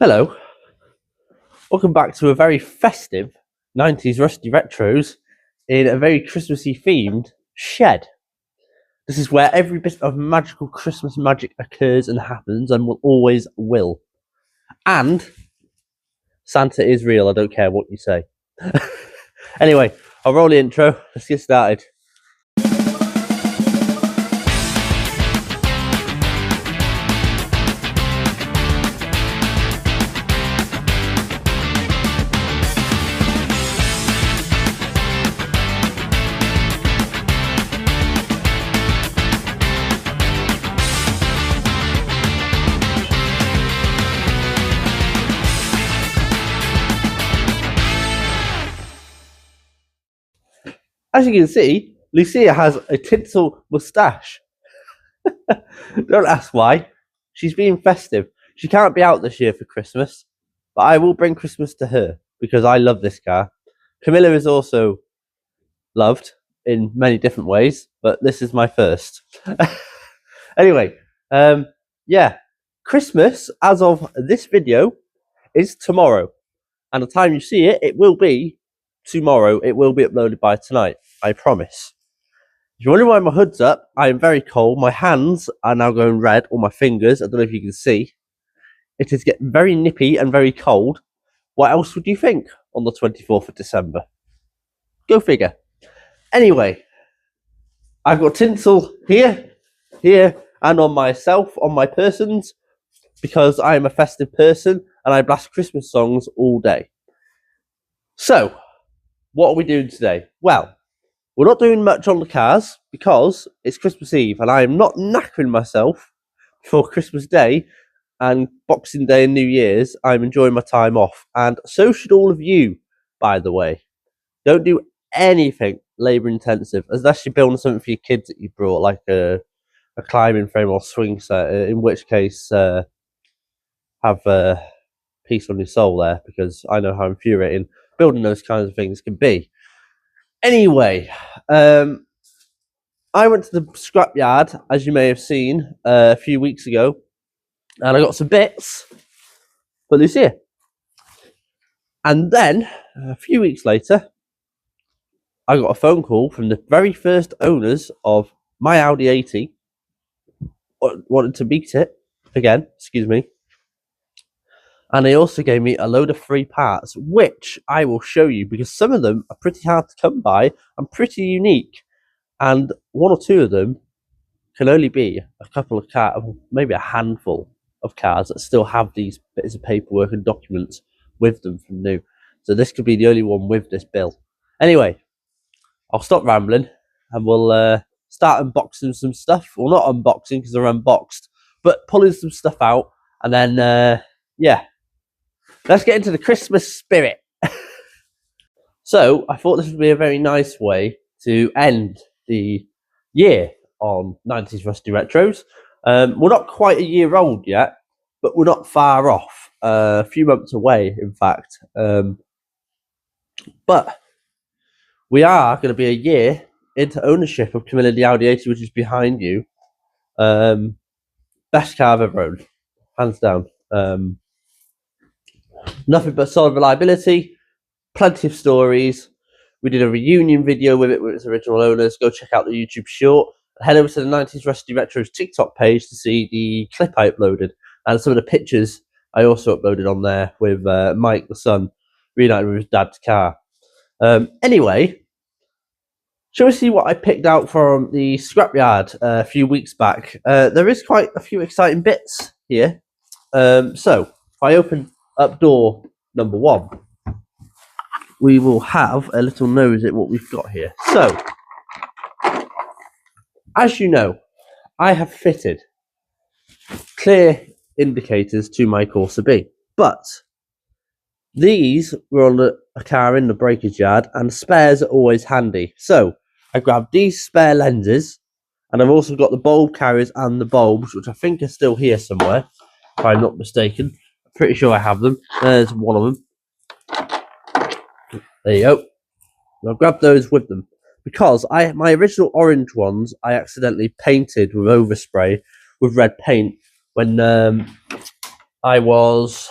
Hello, welcome back to a very festive 90s Rusty Retros in a very Christmassy themed shed. This is where every bit of magical Christmas magic occurs and happens and will always will. And Santa is real, I don't care what you say. Anyway, I'll roll the intro, let's get started. As you can see, Lucia has a tinsel moustache. Don't ask why. She's being festive. She can't be out this year for Christmas, but I will bring Christmas to her because I love this car. Camilla is also loved in many different ways, but this is my first. Anyway, yeah, Christmas, as of this video, is tomorrow. And the time you see it, it will be tomorrow. It will be uploaded by tonight, I promise. If you're wondering why my hood's up, I am very cold. My hands are now going red, or my fingers. I don't know if you can see. It is getting very nippy and very cold. What else would you think on the 24th of December? Go figure. Anyway, I've got tinsel here, and on myself, on my persons, because I am a festive person and I blast Christmas songs all day. So, what are we doing today? Well, we're not doing much on the cars because it's Christmas Eve and I am not knackering myself for Christmas Day and Boxing Day and New Year's. I'm enjoying my time off, and so should all of you, by the way. Don't do anything labour intensive unless you're building something for your kids that you brought, like a climbing frame or swing set, in which case have peace on your soul there, because I know how infuriating building those kinds of things can be. Anyway, I went to the scrapyard, as you may have seen, a few weeks ago, and I got some bits for Lucia. And then, a few weeks later, I got a phone call from the very first owners of my Audi 80, wanted to meet it again, excuse me. And they also gave me a load of free parts, which I will show you because some of them are pretty hard to come by and pretty unique. And one or two of them can only be a couple of cars, maybe a handful of cars that still have these bits of paperwork and documents with them from new. So this could be the only one with this bill. Anyway, I'll stop rambling and we'll start unboxing some stuff. Well, not unboxing because they're unboxed, but pulling some stuff out. And then, yeah. Let's get into the Christmas spirit. So, I thought this would be a very nice way to end the year on 90s Rusty Retros. We're not quite a year old yet, but we're not far off. A few months away, in fact. But we are going to be a year into ownership of Camilla the Audi 80, which is behind you. Best car I've ever owned, hands down. Nothing but solid reliability, plenty of stories. We did a reunion video with it with its original owners. Go check out the YouTube short. Head over to the 90s Rusty Retros TikTok page to see the clip I uploaded and some of the pictures I also uploaded on there with Mike, the son, reunited with his dad's car. Anyway, shall we see what I picked out from the scrapyard a few weeks back? There is quite a few exciting bits here. So, if I open up door number 1, we will have a little nose at what we've got here. So, as you know, I have fitted clear indicators to my Corsa B, but these were on a car in the breakage yard, and spares are always handy. So, I grabbed these spare lenses, and I've also got the bulb carriers and the bulbs, which I think are still here somewhere, if I'm not mistaken. Pretty sure I have them. There's one of them. There you go. I'll grab those with them because my original orange ones I accidentally painted with overspray with red paint when I was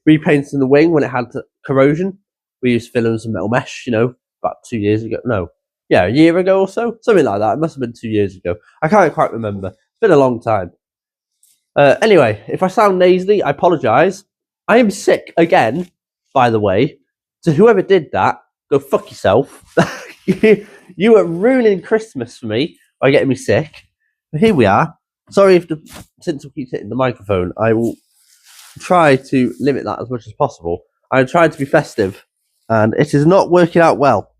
repainting the wing when it had corrosion. We used fillers and metal mesh, about 2 years ago. No, yeah, a year ago or so, something like that. It must have been 2 years ago. I can't quite remember. It's been a long time. Anyway, if I sound nasally, I apologise. I am sick again, by the way. So whoever did that, go fuck yourself. You were ruining Christmas for me by getting me sick. But here we are. Sorry if the tinsel keeps hitting the microphone. I will try to limit that as much as possible. I'm trying to be festive, and it is not working out well.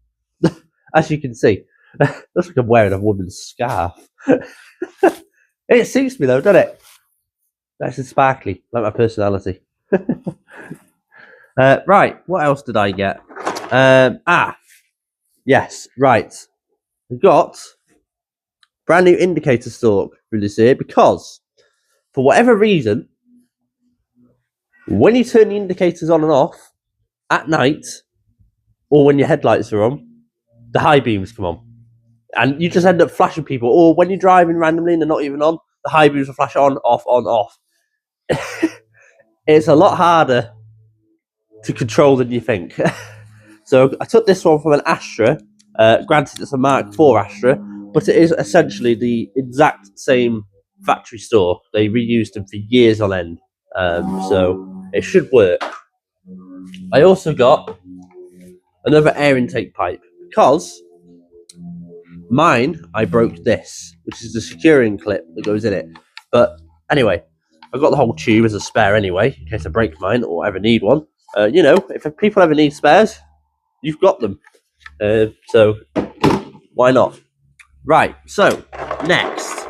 As you can see, looks like I'm wearing a woman's scarf. It suits me though, doesn't it? Nice and sparkly, like my personality. Right, what else did I get? Yes, right. We got brand new indicator stalk through this year because, for whatever reason, when you turn the indicators on and off at night, or when your headlights are on, the high beams come on. And you just end up flashing people. Or when you're driving randomly and they're not even on, the high beams will flash on, off. It's a lot harder to control than you think. So I took this one from an Astra. Granted, it's a Mark IV Astra, but it is essentially the exact same factory store. They reused them for years on end. So it should work. I also got another air intake pipe because mine, I broke this, which is the securing clip that goes in it. But anyway, I've got the whole tube as a spare anyway, in case I break mine or ever need one. If people ever need spares, you've got them. So why not? Right, so next,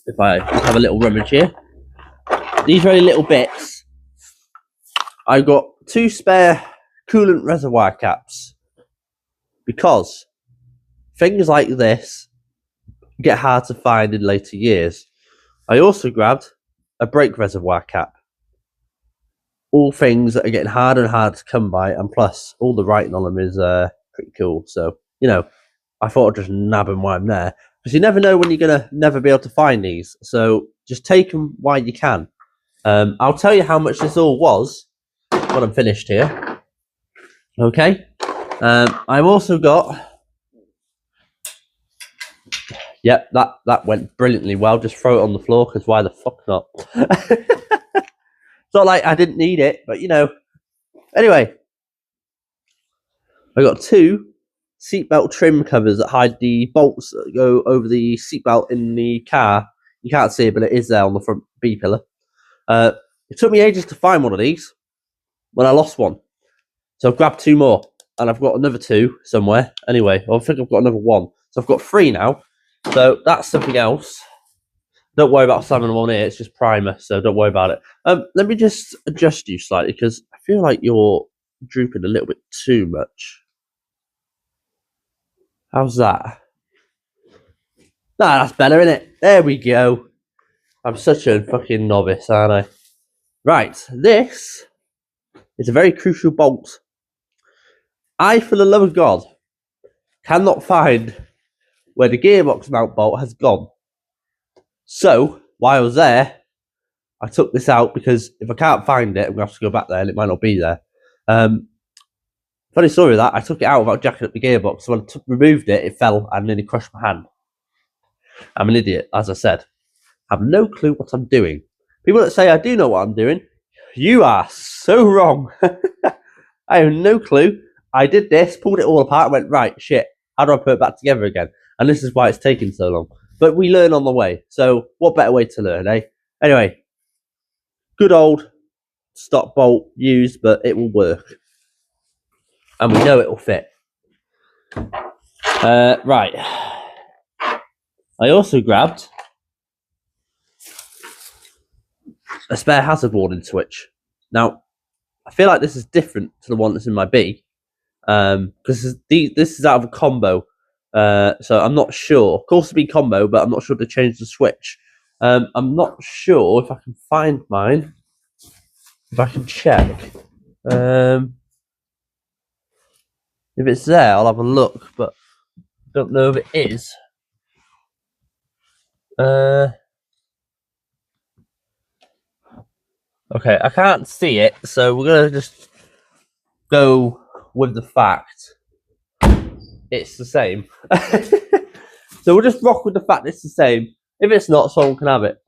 if I have a little rummage here, these very little bits, I've got 2 spare coolant reservoir caps because things like this get hard to find in later years. I also grabbed a brake reservoir cap. All things that are getting harder and harder to come by, and plus all the writing on them is pretty cool. So, I thought I'd just nab them while I'm there. Because you never know when you're going to never be able to find these. So just take them while you can. I'll tell you how much this all was when I'm finished here. Okay. I've also got... Yep, that went brilliantly well. Just throw it on the floor, because why the fuck not? It's not like I didn't need it, but Anyway, I got 2 seatbelt trim covers that hide the bolts that go over the seatbelt in the car. You can't see it, but it is there on the front B pillar. It took me ages to find one of these when I lost one. So I've grabbed 2 more, and I've got another 2 somewhere. Anyway, I think I've got another 1. So I've got 3 now. So that's something else. Don't worry about slamming them on here. It's just primer, so don't worry about it. Let me just adjust you slightly, because I feel like you're drooping a little bit too much. How's that? Nah, that's better, isn't it? There we go. I'm such a fucking novice, aren't I? Right, this is a very crucial bolt. I, for the love of God, cannot find where the gearbox mount bolt has gone. So, while I was there, I took this out because if I can't find it, I'm going to have to go back there and it might not be there. Funny story of that, I took it out without jacking up the gearbox. So when I removed it, it fell and nearly crushed my hand. I'm an idiot, as I said. I have no clue what I'm doing. People that say I do know what I'm doing, you are so wrong. I have no clue. I did this, pulled it all apart, and went, right, shit, how do I put it back together again? And this is why it's taking so long. But we learn on the way. So what better way to learn, eh? Anyway, good old stock bolt used, but it will work. And we know it will fit. Right. I also grabbed a spare hazard warning switch. Now, I feel like this is different to the one that's in my B. Because this is out of a combo. So I'm not sure. Of course, it'd be combo, but I'm not sure to change the switch. I'm not sure if I can find mine. If I can check. If it's there, I'll have a look, but I don't know if it is. Okay, I can't see it, so we're gonna just go with the fact it's the same. So we'll just rock with the fact it's the same. If it's not, someone can have it.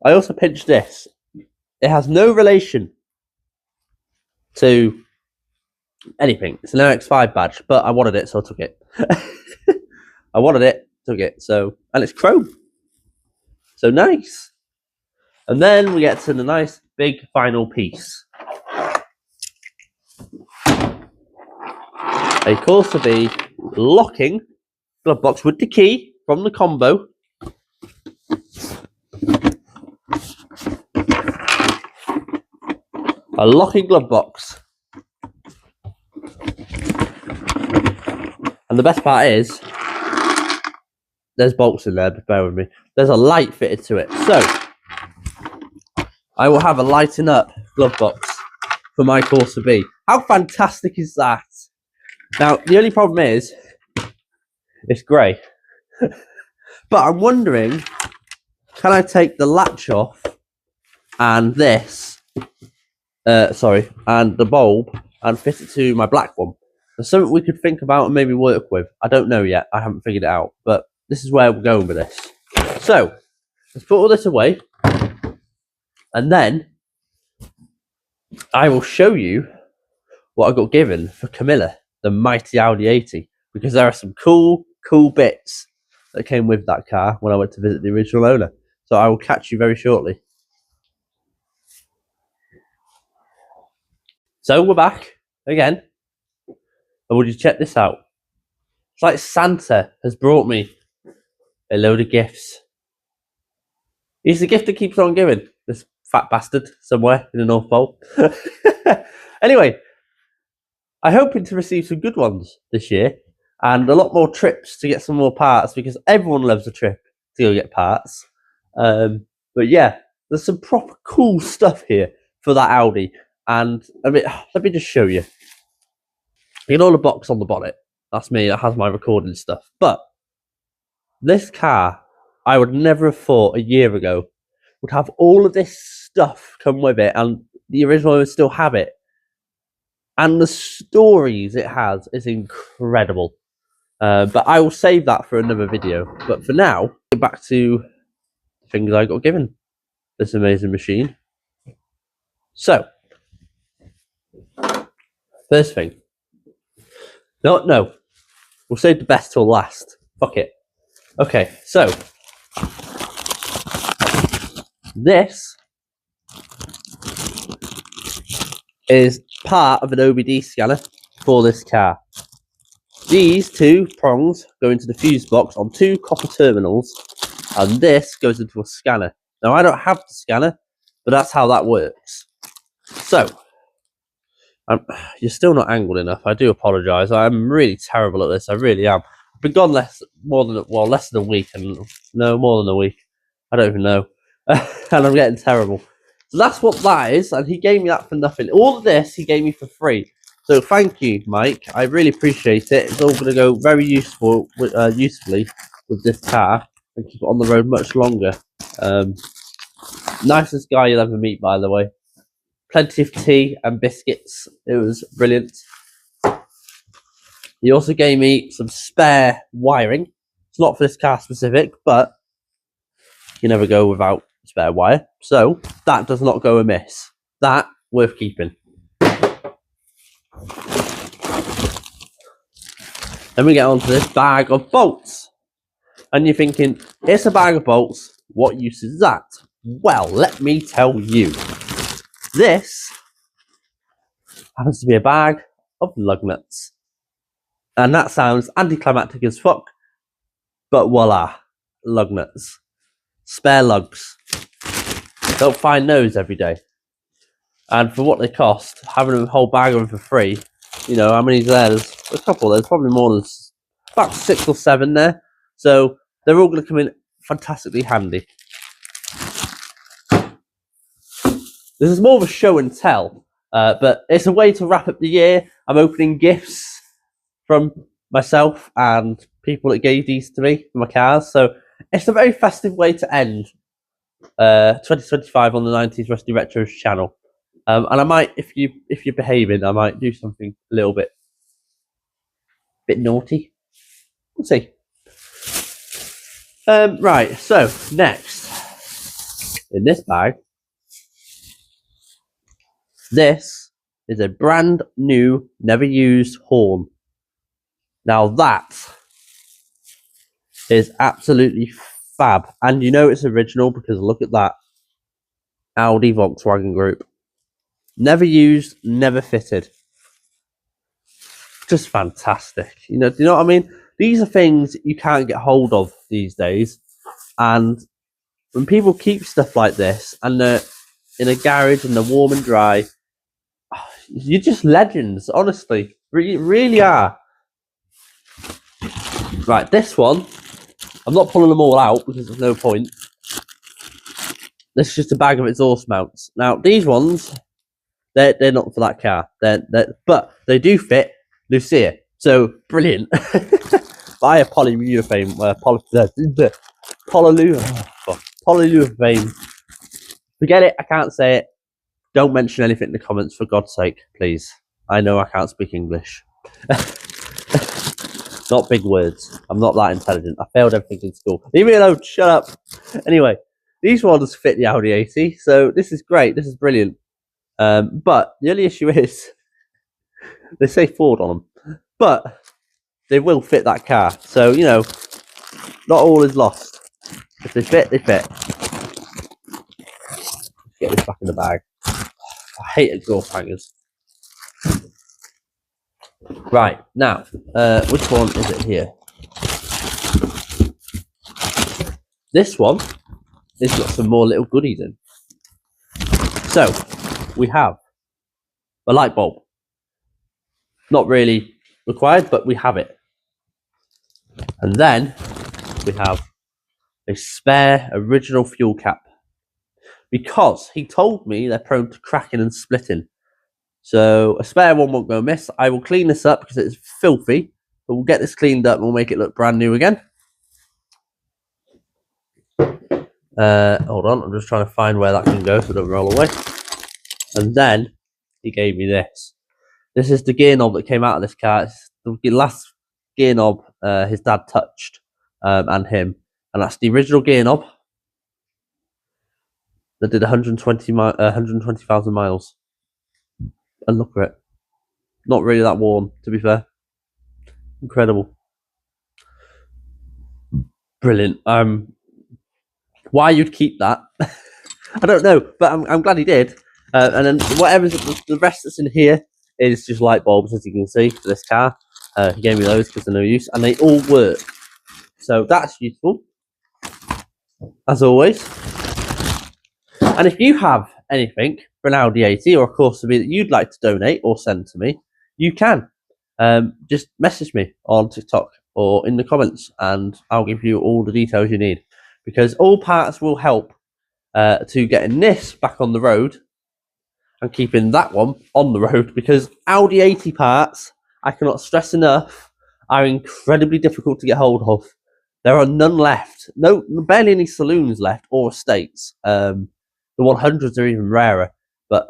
I also pinched this. It has no relation to anything. It's an OX5 badge, but I wanted it, so I took it. I wanted it, took it. So, and it's chrome. So nice. And then we get to the nice big final piece. A Corsa V locking glove box with the key from the combo. A locking glove box. And the best part is, there's bolts in there, but bear with me. There's a light fitted to it. So, I will have a lighting up glove box for my Corsa V. How fantastic is that? Now, the only problem is, it's grey. But I'm wondering, can I take the latch off and this, and the bulb and fit it to my black one? There's something we could think about and maybe work with. I don't know yet. I haven't figured it out. But this is where we're going with this. So, let's put all this away. And then, I will show you what I got given for Camilla, the mighty Audi 80. Because there are some cool bits that came with that car when I went to visit the original owner. So I will catch you very shortly. So we're back again. And would you check this out? It's like Santa has brought me a load of gifts. He's the gift that keeps on giving. This fat bastard somewhere in the North Pole. Anyway, I'm hoping to receive some good ones this year. And a lot more trips to get some more parts, because everyone loves a trip to go get parts. But yeah, there's some proper cool stuff here for that Audi. And I mean, let me just show you. You know the box on the bonnet? That's me. That has my recording stuff. But this car, I would never have thought a year ago would have all of this stuff come with it, and the original would still have it. And the stories it has is incredible. But I will save that for another video. But for now, get back to the things I got given. This amazing machine. So, first thing. No. We'll save the best till last. Fuck it. Okay, so. This is part of an OBD scanner for this car. These two prongs go into the fuse box on two copper terminals, and this goes into a scanner. Now, I don't have the scanner, but that's how that works. So, you're still not angled enough. I do apologise. I'm really terrible at this. I really am. I've been gone less than a week, and no, more than a week. I don't even know. And I'm getting terrible. So that's what that is, and he gave me that for nothing. All of this he gave me for free. So thank you, Mike. I really appreciate it. It's all going to go very usefully with this car and keep it on the road much longer. Nicest guy you'll ever meet, by the way. Plenty of tea and biscuits. It was brilliant. He also gave me some spare wiring. It's not for this car specific, but you never go without spare wire. So that does not go amiss. That worth keeping. Then we get on to this bag of bolts. And you're thinking, it's a bag of bolts. What use is that? Well, let me tell you. This happens to be a bag of lug nuts. And that sounds anticlimactic as fuck. But voila, lug nuts. Spare lugs. Don't find those every day. And for what they cost, having a whole bag of them for free, you know, how many's there? There's a couple. There's probably more than about 6 or 7 there. So they're all going to come in fantastically handy. This is more of a show and tell, but it's a way to wrap up the year. I'm opening gifts from myself and people that gave these to me for my cars. So it's a very festive way to end 2025 on the 90s Rusty Retros channel. And I might, if you're behaving, I might do something a little bit naughty. We'll see. Right, so next in this bag, this is a brand new, never used horn. Now that is absolutely fab, and you know it's original because look at that. Audi Volkswagen Group. Never used, never fitted. Just fantastic. You know what I mean? These are things you can't get hold of these days. And when people keep stuff like this and they're in a garage and they're warm and dry, you're just legends, honestly. Really are. Right, this one, I'm not pulling them all out because there's no point. This is just a bag of exhaust mounts. Now, these ones, they're not for that car. But they do fit Lucia. So, brilliant. Buy a polyurethane, polyurethane. Forget it, I can't say it. Don't mention anything in the comments, for God's sake, please. I know I can't speak English. Not big words. I'm not that intelligent. I failed everything in school. Leave me alone, shut up. Anyway, these ones fit the Audi 80, so this is great, this is brilliant. But the only issue is, they say Ford on them, but they will fit that car. So, you know, not all is lost. If they fit, they fit. Get this back in the bag. I hate exhaust hangers. Right, now, which one is it here? This one has got some more little goodies in. So, we have a light bulb. Not really required, but we have it. And then we have a spare original fuel cap. Because he told me they're prone to cracking and splitting. So a spare one won't go amiss. I will clean this up because it's filthy. But we'll get this cleaned up and we'll make it look brand new again. Hold on, I'm just trying to find where that can go so it don't roll away. And then he gave me this. This is the gear knob that came out of this car. It's the last gear knob his dad touched, and him. And that's the original gear knob that did 120,000 miles. And look at it. Not really that worn, to be fair. Incredible. Brilliant. Why you'd keep that, I don't know, but I'm glad he did. And then whatever the rest that's in here is just light bulbs, as you can see, for this car. He gave me those because they're no use, and they all work. So that's useful, as always. And if you have anything for an Audi 80 or a Corsa V that you'd like to donate or send to me, you can. Just message me on TikTok or in the comments, and I'll give you all the details you need. Because all parts will help to getting this back on the road and keeping that one on the road. Because Audi 80 parts, I cannot stress enough, are incredibly difficult to get hold of. There are none left. No, barely any saloons left or estates. The 100s are even rarer, but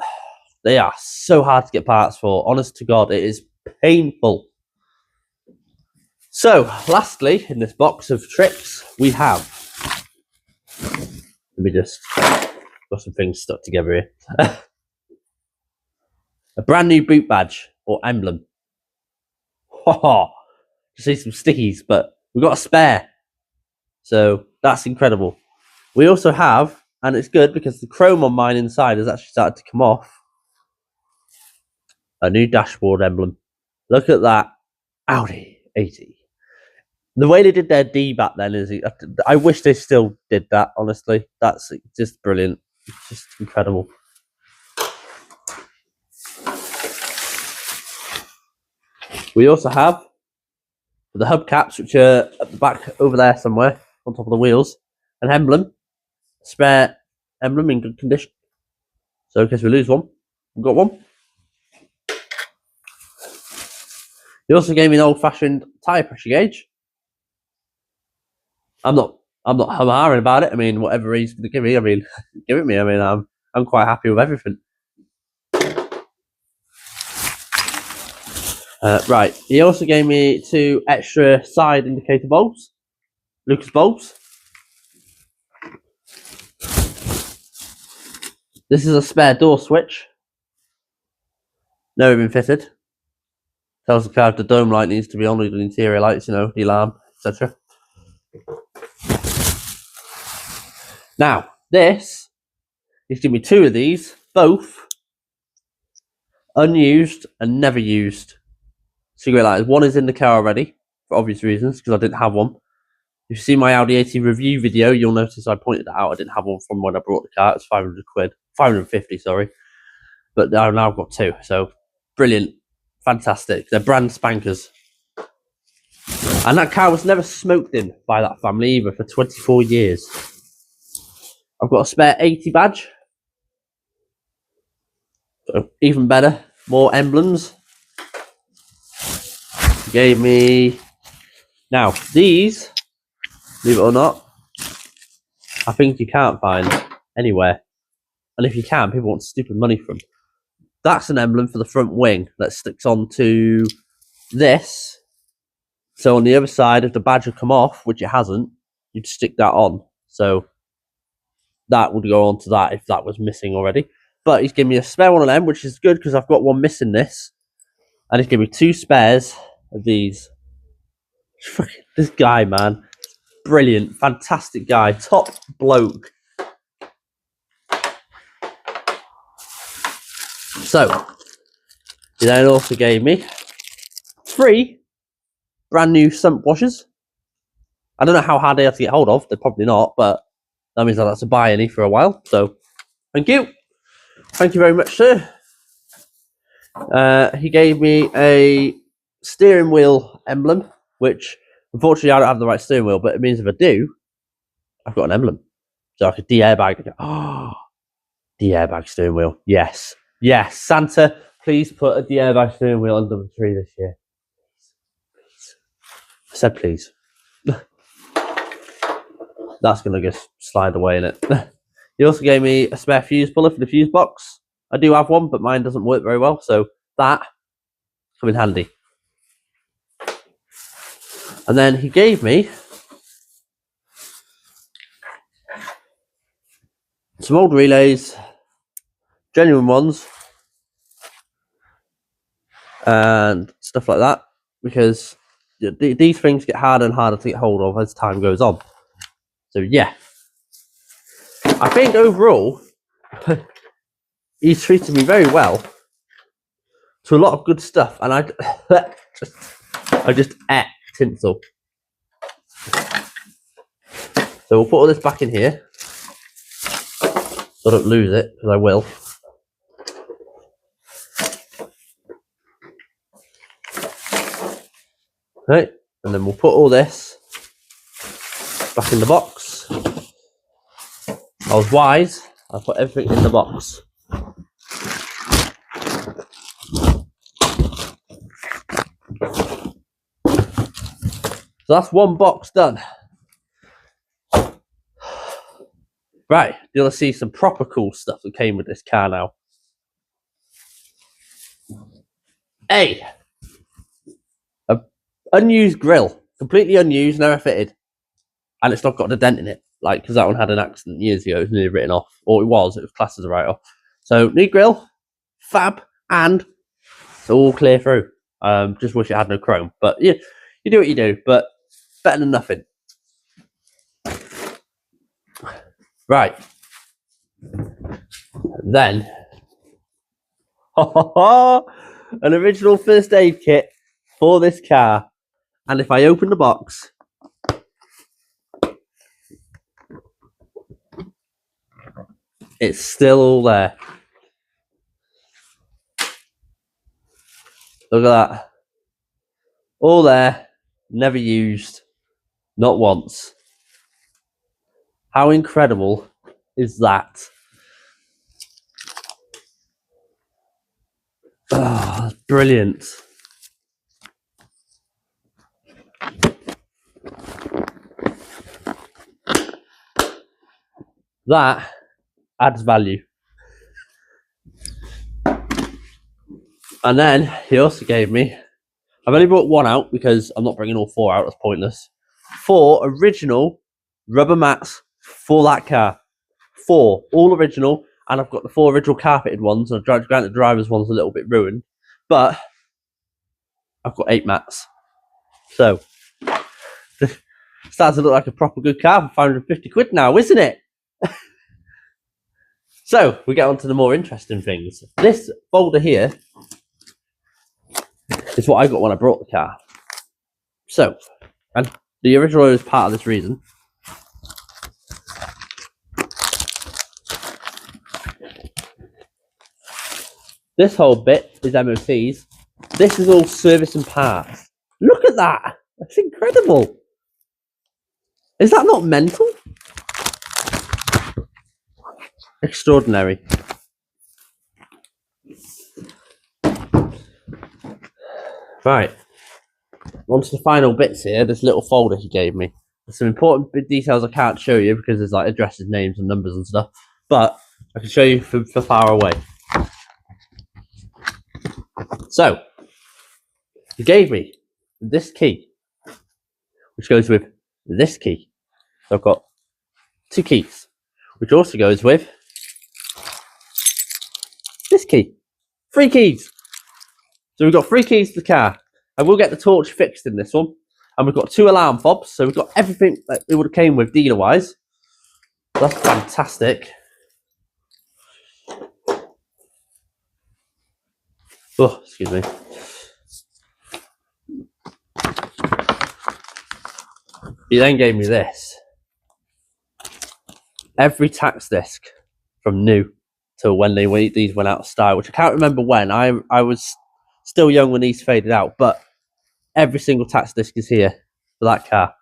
they are so hard to get parts for. Honest to God, it is painful. So, lastly, in this box of tricks, we have. Let me just got some things stuck together here. A brand new boot badge or emblem. To see some stickies, but we've got a spare. So that's incredible. We also have, and it's good because the chrome on mine inside has actually started to come off, a new dashboard emblem. Look at that. Audi 80. The way they did their D back then is, I wish they still did that, honestly. That's just brilliant. It's just incredible. We also have the hubcaps, which are at the back over there somewhere, on top of the wheels, an emblem, spare emblem in good condition. So in case we lose one, we've got one. He also gave me an old-fashioned tyre pressure gauge. I'm not I'm not hum-haring about it. I mean, whatever he's going to give me, I mean, give it me. I mean, I'm quite happy with everything. Right. He also gave me 2 extra side indicator bulbs. Lucas bulbs. This is a spare door switch. Never been fitted. Tells the car if the dome light needs to be on with the interior lights, you know, the alarm, etc. Now, this, he's given me 2 of these, both unused and never used cigarette lighters. One is in the car already, for obvious reasons, because I didn't have one. If you see my Audi A8 review video, you'll notice I pointed it out. I didn't have one from when I brought the car. It's 500 quid. 550, sorry. But I've now got 2, so brilliant. Fantastic. They're brand spankers. And that car was never smoked in by that family either for 24 years. I've got a spare 80 badge. So even better. More emblems. Gave me... Now, these, believe it or not, I think you can't find anywhere. And if you can, people want stupid money from. That's an emblem for the front wing that sticks onto this. So on the other side, if the badge had come off, which it hasn't, you'd stick that on. So that would go onto that if that was missing already. But he's given me a spare one of them, which is good because I've got one missing this. And he's given me 2 spares of these. This guy, man. Brilliant. Fantastic guy. Top bloke. So, he then also gave me 3 brand new sump washers. I don't know how hard they are to get hold of. They're probably not, but that means I don't have to buy any for a while. So, thank you. Thank you very much, sir. He gave me a steering wheel emblem, which unfortunately I don't have the right steering wheel, but it means if I do, I've got an emblem. So like a de-airbag. Oh, de-airbag steering wheel. Yes. Yes. Santa, please put a de-airbag steering wheel under the tree this year. Please. I said please. That's going to just slide away in it. He also gave me a spare fuse puller for the fuse box. I do have one, but mine doesn't work very well, so that come in handy. And then he gave me some old relays, genuine ones, and stuff like that, because these things get harder and harder to get hold of as time goes on. So yeah, I think overall he's treated me very well to a lot of good stuff, and I just ate tinsel. So we'll put all this back in here so I don't lose it, because I will. Right, and then we'll put all this back in the box. I was wise, I put everything in the box. So that's one box done. Right, you're going to see some proper cool stuff that came with this car now. A unused grill, completely unused, never fitted, and it's not got a dent in it, like, because that one had an accident years ago. It was nearly written off, or it was classed as a write-off. So new grill, fab, and it's all clear through. Just wish it had no chrome, but yeah, you do what you do, but better than nothing. Right, then an original first aid kit for this car. And if I open the box, it's still all there. Look at that. All there, never used, not once. How incredible is that? Oh, brilliant. That adds value. And then he also gave me, I've only brought one out because I'm not bringing all 4 out, that's pointless. 4 original rubber mats for that car. 4, all original, and I've got the 4 original carpeted ones, and granted the driver's one's a little bit ruined, but I've got 8 mats. So, starts to look like a proper good car for 550 quid now, isn't it? So, we get on to the more interesting things. This folder here is what I got when I brought the car. So, and the original is part of this reason. This whole bit is MOTs. This is all service and parts. Look at that! That's incredible! Is that not mental? Extraordinary. Right. On to the final bits here. This little folder he gave me. There's some important details I can't show you because there's like addresses, names, and numbers and stuff. But I can show you from far away. So, he gave me this key, which goes with this key. So I've got 2 keys, which also goes with this key. 3 keys. So we've got 3 keys to the car. I will get the torch fixed in this one. And we've got 2 alarm fobs. So we've got everything that it would have came with dealer-wise. That's fantastic. Oh, excuse me. He then gave me this. Every tax disc from new to when these went out of style, which I can't remember when. I was still young when these faded out, but every single tax disc is here for that car.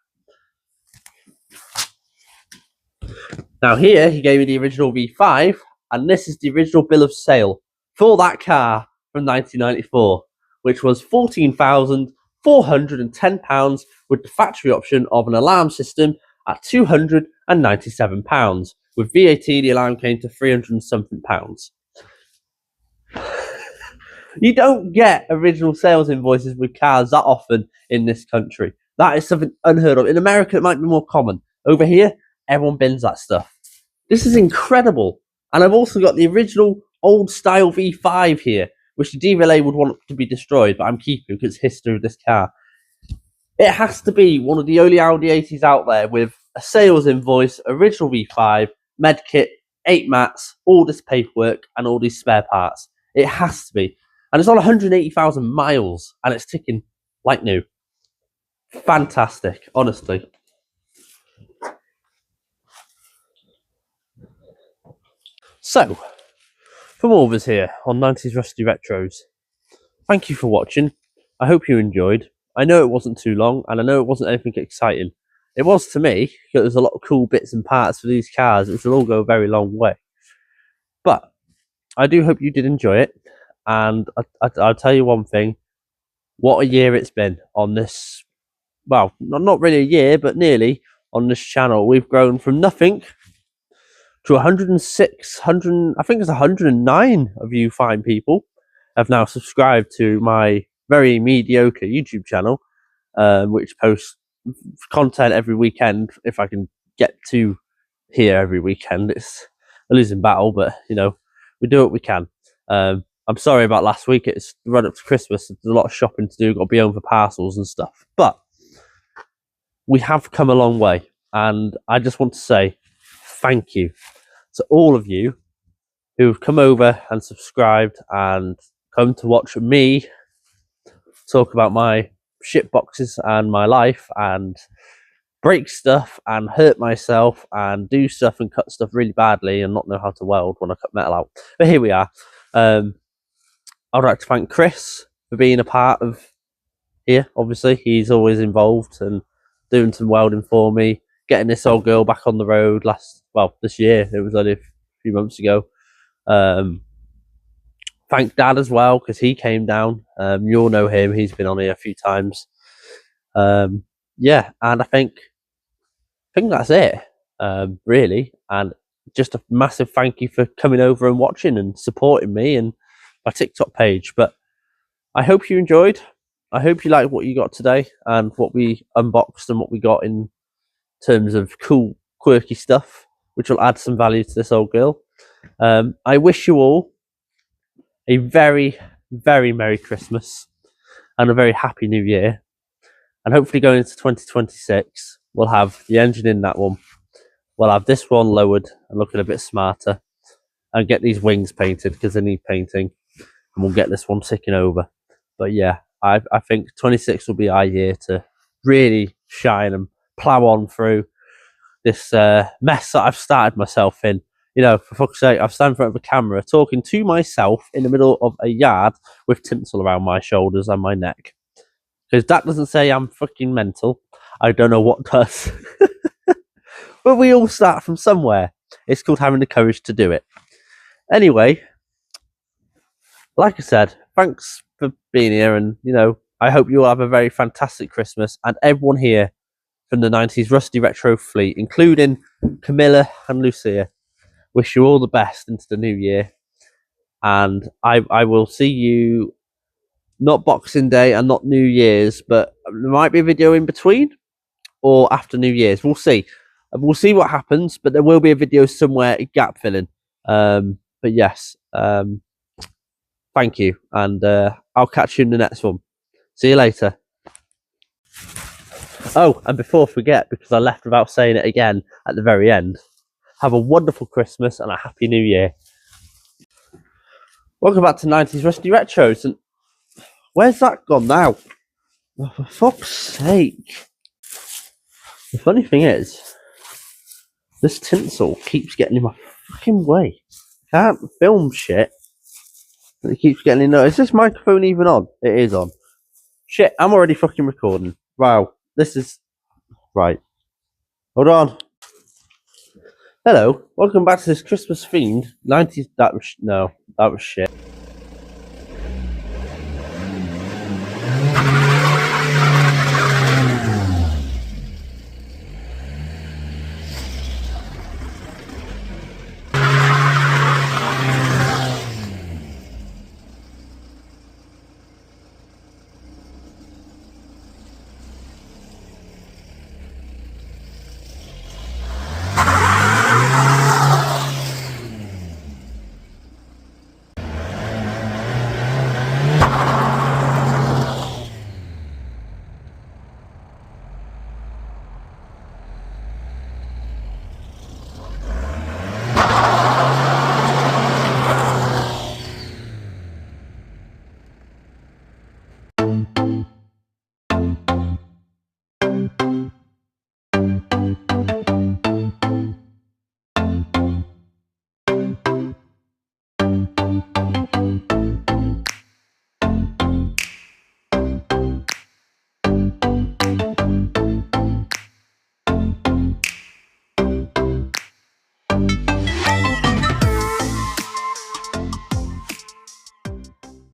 Now here, he gave me the original V5, and this is the original bill of sale for that car from 1994, which was £14,410 with the factory option of an alarm system at £297. With VAT, the alarm came to £300 and something. You don't get original sales invoices with cars that often in this country. That is something unheard of. In America, it might be more common. Over here, everyone bins that stuff. This is incredible. And I've also got the original old style V5 here, which the DVLA would want to be destroyed, but I'm keeping because it's history of this car. It has to be one of the only Audi 80s out there with a sales invoice, original V5, med kit, 8 mats, all this paperwork, and all these spare parts. It has to be. And it's on 180,000 miles, and it's ticking like new. Fantastic, honestly. So, from all of us here on 90s Rusty Retros, thank you for watching. I hope you enjoyed. I know it wasn't too long, and I know it wasn't anything exciting. It was to me, because there's a lot of cool bits and parts for these cars, which will all go a very long way. But I do hope you did enjoy it, and I'll tell you one thing. What a year it's been on this, well, not really a year, but nearly, on this channel. We've grown from nothing to 106, I think it's 109 of you fine people have now subscribed to my very mediocre YouTube channel, which posts content every weekend. If I can get to here every weekend, it's a losing battle, but you know, we do what we can. I'm sorry about last week. It's the run up to Christmas. There's a lot of shopping to do. Got to be home for parcels and stuff. But we have come a long way, and I just want to say thank you to all of you who've come over and subscribed and come to watch me talk about my shit boxes and my life and break stuff and hurt myself and do stuff and cut stuff really badly and not know how to weld when I cut metal out. But here we are. I'd like to thank Chris for being a part of here. Obviously, he's always involved and doing some welding for me, getting this old girl back on the road this year. It was only a few months ago. Thank Dad as well, because he came down. You all know him. He's been on here a few times. Yeah, and I think that's it, really. And just a massive thank you for coming over and watching and supporting me and my TikTok page. But I hope you enjoyed. I hope you liked what you got today and what we unboxed and what we got in terms of cool, quirky stuff, which will add some value to this old girl. I wish you all a very, very Merry Christmas and a very Happy New Year. And hopefully going into 2026, we'll have the engine in that one. We'll have this one lowered and looking a bit smarter and get these wings painted because they need painting. And we'll get this one ticking over. But yeah, I think 26 will be our year to really shine and plough on through this mess that I've started myself in. You know, for fuck's sake, I've stand in front of a camera talking to myself in the middle of a yard with tinsel around my shoulders and my neck. Because that doesn't say I'm fucking mental. I don't know what does. But we all start from somewhere. It's called having the courage to do it. Anyway, like I said, thanks for being here, and you know, I hope you all have a very fantastic Christmas, and everyone here from the 90s Rusty Retro fleet, including Camilla and Lucia, wish you all the best into the new year. And I will see you not Boxing Day and not New Year's, but there might be a video in between or after New Year's. We'll see. We'll see what happens, but there will be a video somewhere gap filling. But yes, thank you, and I'll catch you in the next one. See you later. Oh, and before I forget, because I left without saying it again at the very end, have a wonderful Christmas and a Happy New Year. Welcome back to 90s Rusty Retros, and where's that gone now? Oh, for fuck's sake. The funny thing is, this tinsel keeps getting in my fucking way. Can't film shit. It keeps getting in there. Is this microphone even on? It is on. Shit, I'm already fucking recording. Wow, this is... Right. Hold on. Hello, welcome back to this Christmas themed 90s... That was shit.